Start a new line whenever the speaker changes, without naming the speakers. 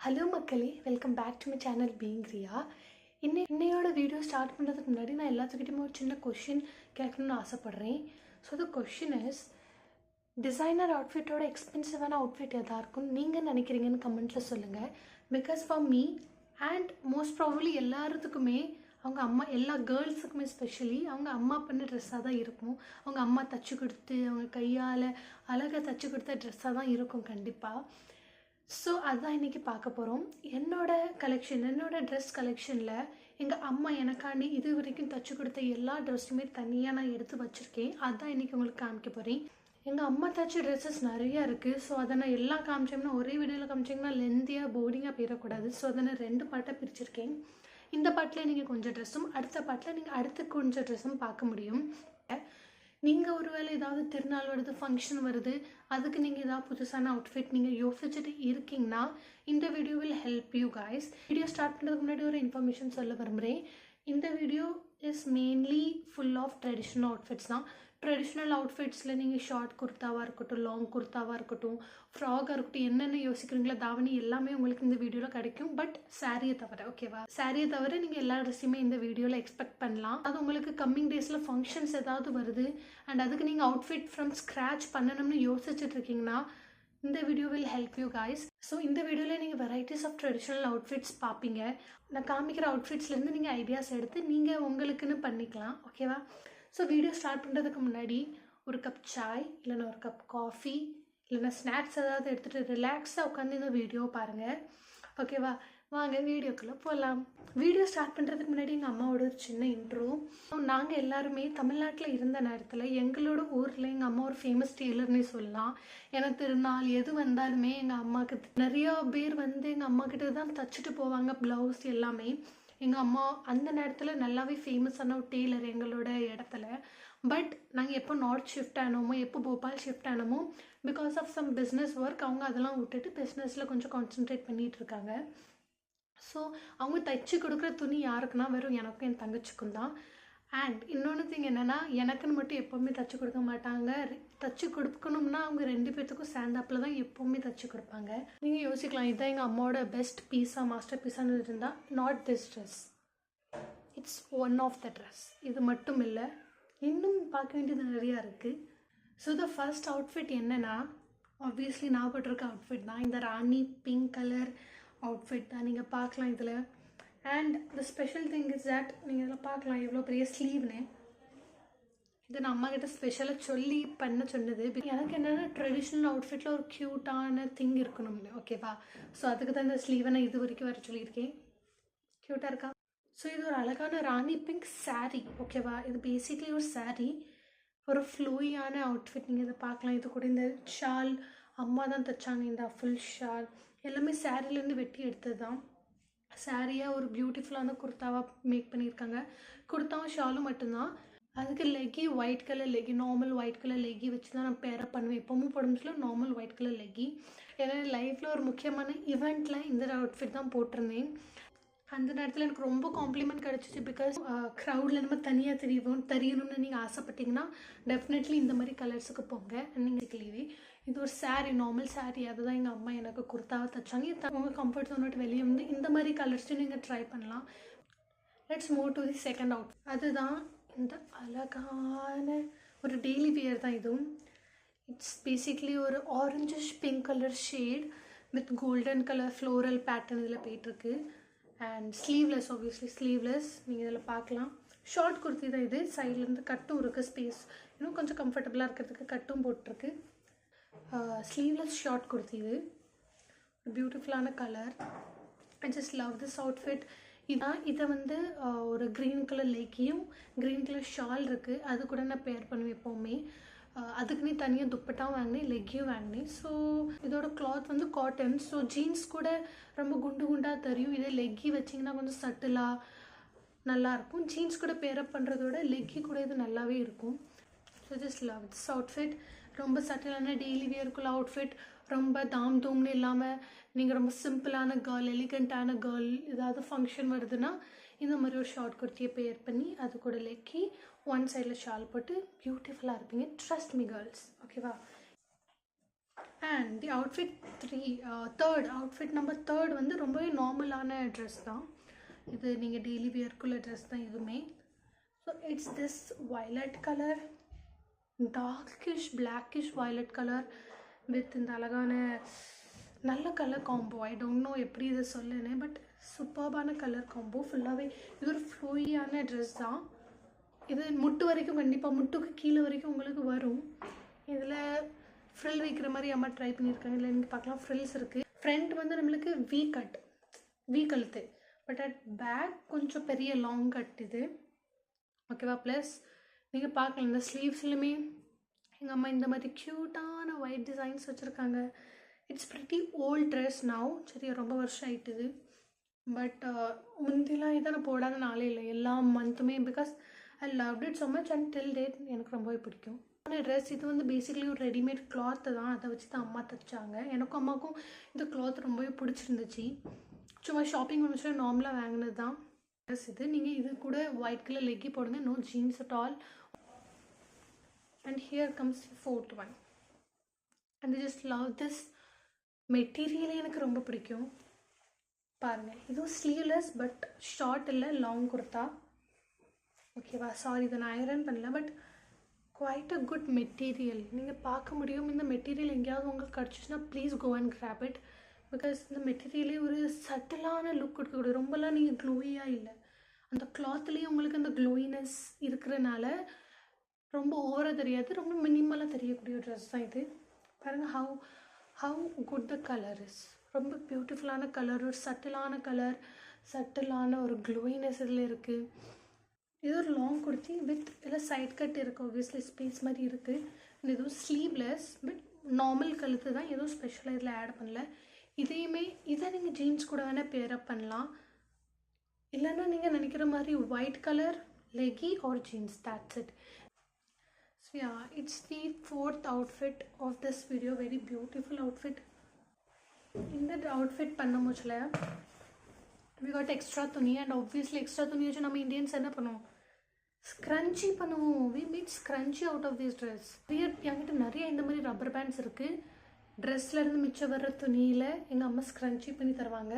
Hello மக்களே, welcome back to my channel being Riya. இன்னையோட video start பண்ணுறதுக்கு முன்னாடி நான் எல்லாத்துக்கிட்டையுமே ஒரு சின்ன கொஷின் கேட்கணும்னு ஆசைப்பட்றேன். So the question is, designer அவுட்ஃபிட்டோட எக்ஸ்பென்சிவான அவுட்ஃபிட் எதாக இருக்கும்னு நீங்கள் நினைக்கிறீங்கன்னு கமெண்ட்டில் சொல்லுங்கள். Because for me and most probably எல்லாத்துக்குமே அவங்க அம்மா, எல்லா கேர்ள்ஸுக்குமே ஸ்பெஷலி அவங்க அம்மா பண்ண ட்ரெஸ்ஸாக தான் இருக்கும். அவங்க அம்மா தைச்சி கொடுத்து அவங்க கையால் அழகாக தைச்சி கொடுத்த ட்ரெஸ்ஸாக தான் இருக்கும் கண்டிப்பாக. ஸோ அதுதான் இன்றைக்கி பார்க்க போகிறோம். என்னோடய ட்ரெஸ் கலெக்ஷனில் எங்கள் அம்மா எனக்காண்டி இது வரைக்கும் தைச்சி கொடுத்த எல்லா ட்ரெஸ்ஸுமே தனியாக நான் எடுத்து வச்சுருக்கேன். அதுதான் இன்றைக்கி உங்களுக்கு காமிக்க போகிறேன். எங்கள் அம்மா தைச்ச ட்ரெஸ்ஸஸ் நிறையா இருக்குது. ஸோ அதை நான் எல்லாம் காமிச்சோம்னா ஒரே வீடியோவில் காமிச்சிங்கன்னா லென்த்தியாக போரிங்காக போயிடக்கூடாது. ஸோ அதை நான் 2 பார்ட்டாக பிரிச்சிருக்கேன். இந்த பாட்டில் நீங்கள் கொஞ்சம் ட்ரெஸ்ஸும், அடுத்த பாட்டில் நீங்கள் அடுத்த கொஞ்சம் ட்ரெஸ்ஸும் பார்க்க முடியும். நீங்கள் ஒரு வேளை ஏதாவது திருநாள் வருது, ஃபங்க்ஷன் வருது, அதுக்கு நீங்கள் ஏதாவது புதுசான அவுட்ஃபிட் நீங்கள் யோசிச்சுட்டு இருக்கீங்கன்னா இந்த video will help you guys. Video start பண்ணுறதுக்கு முன்னாடி ஒரு இன்ஃபர்மேஷன் சொல்ல விரும்புகிறேன். இந்த video is mainly full of traditional outfits தான். ட்ரெடிஷ்னல் அவுட்ஃபிட்ஸில் நீங்கள் ஷார்ட் குர்த்தாவாக இருக்கட்டும், லாங் குர்த்தாவாக இருக்கட்டும், ஃப்ராகாக இருக்கட்டும், என்னென்ன யோசிக்கிறீங்களோ தாவணி எல்லாமே உங்களுக்கு இந்த வீடியோவில் கிடைக்கும். பட் சாரியை தவிர, ஓகேவா, சாரியை தவிர நீங்கள் எல்லா ட்ரெஸ்ஸுமே இந்த வீடியோவில் எக்ஸ்பெக்ட் பண்ணலாம். அது உங்களுக்கு கம்மிங் டேஸில் ஃபங்க்ஷன்ஸ் ஏதாவது வருது அண்ட் அதுக்கு நீங்கள் அவுட்ஃபிட் ஃப்ரம் ஸ்க்ராச் பண்ணணும்னு யோசிச்சுட்டு இருக்கீங்கன்னா இந்த video will help you guys. So இந்த வீடியோவில் நீங்கள் வெரைட்டிஸ் ஆஃப் ட்ரெடிஷ்னல் அவுட்ஃபிட்ஸ் பார்ப்பீங்க. நான் காமிக்கிற அவுட்ஃபிட்ஸ்லேருந்து நீங்கள் ஐடியாஸ் எடுத்து நீங்கள் உங்களுக்குன்னு பண்ணிக்கலாம், ஓகேவா. ஸோ வீடியோ ஸ்டார்ட் பண்ணுறதுக்கு முன்னாடி ஒரு கப் சாய் இல்லைன்னா ஒரு கப் காஃபி இல்லைன்னா ஸ்நாக்ஸ் ஏதாவது எடுத்துகிட்டு ரிலாக்ஸாக உட்காந்து இந்த வீடியோ பாருங்கள், ஓகேவா. வாங்க வீடியோக்குள்ளே போகலாம். வீடியோ ஸ்டார்ட் பண்ணுறதுக்கு முன்னாடி எங்கள் அம்மாவோட ஒரு சின்ன இன்ட்ரோ. நாங்கள் எல்லாருமே தமிழ்நாட்டில் இருந்த நேரத்தில் எங்களோட ஊரில் எங்கள் அம்மா ஒரு ஃபேமஸ் டெய்லர்னே சொல்லலாம். ஏன்னா திருநாள் எது வந்தாலுமே எங்கள் அம்மாவுக்கு நிறையா பேர் வந்து எங்கள் அம்மா கிட்ட தான் தைச்சிட்டு போவாங்க ப்ளவுஸ் எல்லாமே. எங்கள் அம்மா அந்த நேரத்தில் நல்லாவே ஃபேமஸான ஒரு டெய்லர் எங்களோட இடத்துல. பட் நாங்கள் எப்போ நார்த் ஷிஃப்ட் ஆனோமோ, எப்போ போபால் ஷிஃப்ட் ஆனோமோ, because of some business work அவங்க அதெல்லாம் விட்டுட்டு பிஸ்னஸில் கொஞ்சம் கான்சென்ட்ரேட் பண்ணிகிட்டு இருக்காங்க. ஸோ அவங்க தைச்சி கொடுக்குற துணி யாருக்குன்னா வெறும் எனக்கும் என் தங்கச்சிக்கும் தான். அண்ட் இன்னொன்று திங் என்னென்னா, எனக்குன்னு மட்டும் எப்போவுமே தைச்சி கொடுக்க மாட்டாங்க. தைச்சி கொடுக்கணும்னா அவங்க 2 பேர்த்துக்கும் ஸ்டாண்டப்பில் தான் எப்போவுமே தைச்சி கொடுப்பாங்க. நீங்கள் யோசிக்கலாம், இதுதான் எங்கள் அம்மாவோட பெஸ்ட் பீஸாக, மாஸ்டர் பீஸான்னு இருந்தால் not this dress, it's one of the dress. இது மட்டும் இல்லை, இன்னும் பார்க்க வேண்டியது நிறையா இருக்குது. ஸோ த ஃபர்ஸ்ட் அவுட்ஃபிட் என்னென்னா, ஆப்வியஸ்லி நான் போட்டிருக்க அவுட்ஃபிட் தான். இந்த ராணி பிங்க் கலர் அவுட்ஃபிட் தான் நீங்கள் பார்க்கலாம் இதில். And the special thing is that நீங்கள் இதில் பார்க்கலாம் எவ்வளோ பெரிய ஸ்லீவ்னு. இது நான் அம்மா கிட்ட ஸ்பெஷலாக சொல்லி பண்ண சொன்னது. எனக்கு என்னென்னா ட்ரெடிஷ்னல் அவுட்ஃபிட்டில் ஒரு க்யூட்டான திங் இருக்கணும்னு, ஓகேவா. ஸோ அதுக்கு தான் இந்த ஸ்லீவை நான் இது வரைக்கும் வர சொல்லியிருக்கேன். க்யூட்டாக இருக்கா? ஸோ இது ஒரு அழகான ராணி பிங்க் சாரீ, ஓகேவா. இது பேசிக்லி ஒரு சாரீ, ஒரு ஃப்ளூயான அவுட்ஃபிட். நீங்கள் இதை பார்க்கலாம். இது கூட இந்த ஷால் அம்மா தான் தைச்சாங்க. இந்த ஃபுல் ஷால் எல்லாமே சாரீலேருந்து வெட்டி எடுத்தது தான். சாரியாக ஒரு பியூட்டிஃபுல்லான குர்த்தாவாக மேக் பண்ணியிருக்காங்க. குர்த்தாவும் ஷாலும் மட்டும்தான். அதுக்கு Leckie white colour Leckie, normal white colour Leckie வச்சு தான் நான் பேரப் பண்ணுவேன். எப்போவும் போடும்போதுல நார்மல் ஒயிட் கலர் லெக்கி. ஏன்னா லைஃப்பில் ஒரு முக்கியமான ஈவெண்ட்டில் இந்த அவுட்ஃபிட் தான் போட்டிருந்தேன். அந்த நேரத்தில் எனக்கு ரொம்ப காம்ப்ளிமெண்ட் கிடச்சிச்சு. பிகாஸ் க்ரௌடில் நம்ம தனியாக தெரியணும்னு நீங்கள் ஆசைப்பட்டீங்கன்னா டெஃபினெட்லி இந்த மாதிரி கலர்ஸுக்கு போங்க. நீங்கள் கிளீவே இது ஒரு சாரீ, நார்மல் சாரீ. அதுதான் எங்கள் அம்மா எனக்கு குர்த்தாவை தைச்சாங்க. உங்கள் கம்ஃபர்ட் ஜோன் விட்டு வெளியே வந்து இந்த மாதிரி கலர்ஸையும் நீங்கள் ட்ரை பண்ணலாம். Let's move to the second out. அதுதான் இந்த அழகான ஒரு டெய்லி வியர் தான் இதுவும். இட்ஸ் பேசிக்லி ஒரு orangish pink colour shade with golden colour floral pattern இதில் போயிட்டுருக்கு. And sleeveless, obviously sleeveless. நீங்கள் இதில் பார்க்கலாம். ஷார்ட் குர்த்தி தான் இது. சைட்லேருந்து கட்டும் இருக்குது, ஸ்பேஸ் இன்னும் கொஞ்சம் கம்ஃபர்டபுளாக இருக்கிறதுக்கு கட்டும் போட்டிருக்கு. Sleeveless short kurti. இது பியூட்டிஃபுல்லான colour. I just love this outfit. இதை வந்து ஒரு க்ரீன் கலர் லெக்கியும் க்ரீன் கலர் ஷால் இருக்குது, அது கூட நான் பேர் பண்ணுவேன் எப்போவுமே. அதுக்குன்னே தனியாக துப்பட்டாவும் வாங்கினேன், லெக்கியும் வாங்கினேன். ஸோ இதோட கிளாத் வந்து காட்டன். ஸோ ஜீன்ஸ் கூட ரொம்ப குண்டாக தெரியும். இதே லெக்கி வச்சிங்கன்னா கொஞ்சம் சட்டிலாக நல்லாயிருக்கும். ஜீன்ஸ் கூட பேரப் பண்ணுறதோட லெக்கி கூட இது நல்லாவே இருக்கும். So just love this outfit. ரொம்ப சட்டிலான டெய்லி வியர்க்குள்ள அவுட்ஃபிட். ரொம்ப தூம்னு இல்லாமல் நீங்கள் ரொம்ப சிம்பிளான கேர்ள், எலிகண்ட்டான கேர்ள், ஏதாவது ஃபங்க்ஷன் வருதுன்னா இந்த மாதிரி ஒரு ஷார்ட் குர்த்தியை பேர் பண்ணி அது கூட லெக்கி ஒன் சைடில் ஷால் போட்டு பியூட்டிஃபுல்லாக இருப்பீங்க. ட்ரஸ்ட் மீ கேர்ள்ஸ், ஓகேவா. And the outfit third outfit number third வந்து ரொம்பவே நார்மலான ட்ரெஸ் தான். இது நீங்கள் டெய்லி வியர்க்குள்ள ட்ரெஸ் தான் இதுவுமே. So it's this violet colour, darkish blackish violet colour with இந்த அழகான நல்ல colour combo. I don't know எப்படி இதை சொல்லுன்னு, பட் சூப்பர்பான கலர் காம்போ. ஃபுல்லாகவே இது ஒரு ஃப்ளோயியான ட்ரெஸ் தான். இது முட்டு வரைக்கும், கண்டிப்பாக முட்டுக்கு கீழே வரைக்கும் உங்களுக்கு வரும். இதில் ஃப்ரில் வைக்கிற மாதிரி அம்மா ட்ரை பண்ணியிருக்காங்க. இல்லை நீங்கள் பார்க்கலாம் ஃப்ரில்ஸ் இருக்குது. ஃப்ரண்ட் வந்து நம்மளுக்கு வி கழுத்து, பட் அட் பேக் கொஞ்சம் பெரிய லாங் கட் இது, ஓகேவா. ப்ளஸ் நீங்கள் பார்க்கலாம் இந்த ஸ்லீவ்ஸ்லையுமே எங்கள் அம்மா இந்த மாதிரி க்யூட்டான ஒயிட் டிசைன்ஸ் வச்சுருக்காங்க. It's pretty old dress now. சரி, ரொம்ப வருஷம் ஆகிட்டுது. பட் முந்திலாம் இதை நான் போடாத நாளே இல்லை, எல்லா மந்த்துமே, because I loved it so much and till date எனக்கு ரொம்பவே பிடிக்கும். ட்ரெஸ் இது வந்து பேசிக்கலி ஒரு ரெடிமேட் கிளாத்து தான், அதை வச்சு தான் அம்மா தைச்சாங்க. எனக்கும் அம்மாவுக்கும் இந்த கிளாத் ரொம்பவே பிடிச்சிருந்துச்சு. சும்மா ஷாப்பிங் ஒன்று நார்மலாக வாங்கினது தான் ட்ரெஸ் இது. நீங்கள் இது கூட ஒயிட் கலர் லெக்கி போடுங்க, no jeans at all. And here comes fourth one. And I just love this மெட்டீரியலே எனக்கு ரொம்ப பிடிக்கும். பாருங்கள், இதுவும் ஸ்லீவ்லெஸ் பட் ஷார்ட் இல்லை, லாங் குர்த்தா, ஓகேவா. சாரி, இதை நான் ஐரன் பண்ணல, but quite a good material. நீங்கள் பார்க்க முடியும். இந்த மெட்டீரியல் எங்கேயாவது உங்களுக்கு கிடச்சிச்சின்னா please go and grab it. Because இந்த மெட்டீரியலே ஒரு சட்டிலான லுக் கொடுக்கக்கூடிய, ரொம்பலாம் நீங்கள் க்ளோயியாக இல்லை, அந்த கிளாத்லேயே உங்களுக்கு அந்த க்ளோயினஸ் இருக்கிறனால ரொம்ப ஓவராக தெரியாது, ரொம்ப மினிமலாக தெரியக்கூடிய ட்ரெஸ் தான் இது. பாருங்கள் how good the colour is. ரொம்ப பியூட்டிஃபுல்லான கலர், ஒரு சட்டிலான ஒரு க்ளோயினஸ் இதில் இருக்குது. இது ஒரு லாங் குர்த்தி வித் இல்லை சைட் கட் இருக்குது, ஆப்வியஸ்லி ஸ்பேஸ் மாதிரி இருக்குது. அண்ட் இதுவும் ஸ்லீவ்லெஸ் பட் நார்மல் கழுத்து தான், எதுவும் ஸ்பெஷலாக இதில் ஆட் பண்ணல. இதை நீங்கள் ஜீன்ஸ் கூட வேணால் பேரப் பண்ணலாம். இல்லைன்னா நீங்கள் நினைக்கிற மாதிரி white colour leggy or jeans, that's it. So yeah, it's the fourth outfit of this video. Very beautiful outfit. இந்த அவுட்ஃபிட் பண்ண முடியல, we got எக்ஸ்ட்ரா துணி. அண்ட் ஆப்வியஸ்லி எக்ஸ்ட்ரா துணி வச்சு நம்ம இந்தியன்ஸ் என்ன பண்ணுவோம், ஸ்க்ரன்ச்சி பண்ணுவோம். we made scrunchie out of this dress. என்கிட்ட நிறைய இந்த மாதிரி ரப்பர் பேண்ட்ஸ் இருக்குது. ட்ரெஸ்லேருந்து மிச்சம் வர்ற துணியில் எங்கள் அம்மா ஸ்க்ரன்ச்சி பண்ணி தருவாங்க.